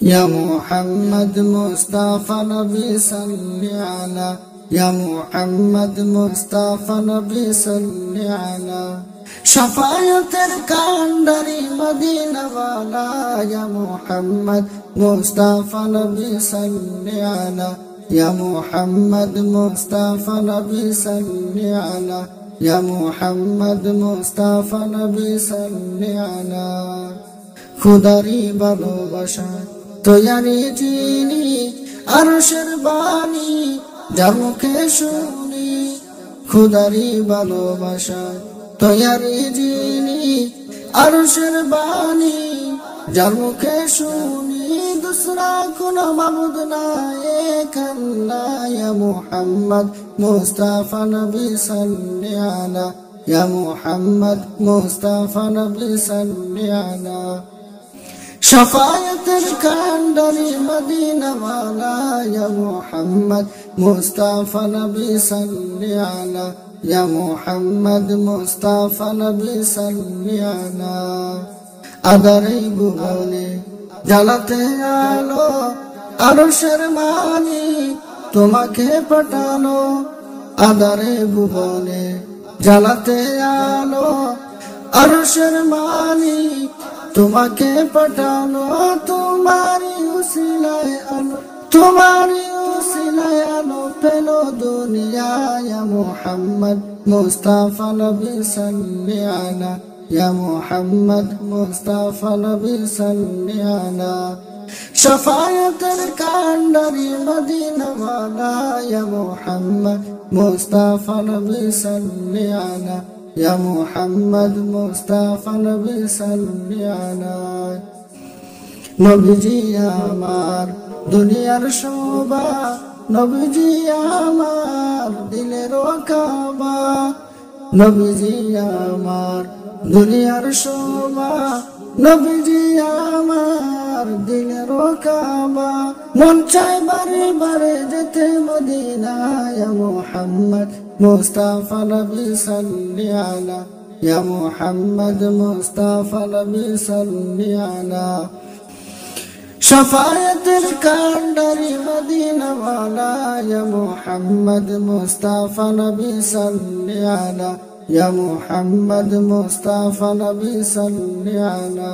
يا محمد مصطفى نبي صل على يا محمد مصطفى نبي صل على شفاعة الكندري مدينة والا يا محمد مصطفى نبي صل على يا محمد مصطفى نبي صل على يا محمد مصطفى نبي صل على খুদারি ভালোবাসা তৈয়ারি চিনি আরশের বাণী যার মুখে শুনি খুদারি ভালোবাসা তৈয়ারি চিনি আরশের বাণী যার মুখে শুনি দুসরা কোনো মাবুদ নাই এক আল্লাহ ইয়া মুহাম্মদ মুস্তাফা নবী সাল্লি আলা ইয়া মুহাম্মদ মুস্তাফা নবী সাল্লি আলা شفاعة الكندري مدينة والا يا محمد مصطفى نبي صل على يا محمد مصطفى نبي صل على আদারে ভুবনে জ্বালাতে আলো আরশের মানি তোমাকে পাঠানো আদারে ভুবনে জ্বালাতে আলো আরশের মানি তোমাকে পাঠানো তোমারি উসিলায় আলো পেলো দুনিয়া ইয়া মুহাম্মদ মুস্তাফা নবী সাল্লি আলা ইয়া মুহাম্মদ মুস্তাফা নবী সাল্লি আলা শফায়াতের কান্ডারি মদিনা ওয়ালা ইয়া মুহাম্মদ মুস্তাফা নবী সাল্লি আলা يا محمد مصطفى نبي صل على নবীজি আমার দুনিয়ার শোভা নবীজি আমার দিলের কাবা নবীজি আমার দুনিয়ার শোভা নবীজি আমার দিলের কাবা মন চায় বারে বারে যেতে মদিনা ইয়া মুহাম্মদ মুস্তাফা নবী সাল্লি আলা ইয়া মুহাম্মদ মুস্তাফা নবী সাল্লি আলা শফায়াতের কান্ডারি মদিনা ওয়ালা ইয়া মুহাম্মদ মুস্তাফা নবী সাল্লি আলা ইয়া মুহাম্মদ মুস্তাফা নবী সাল্লি আলা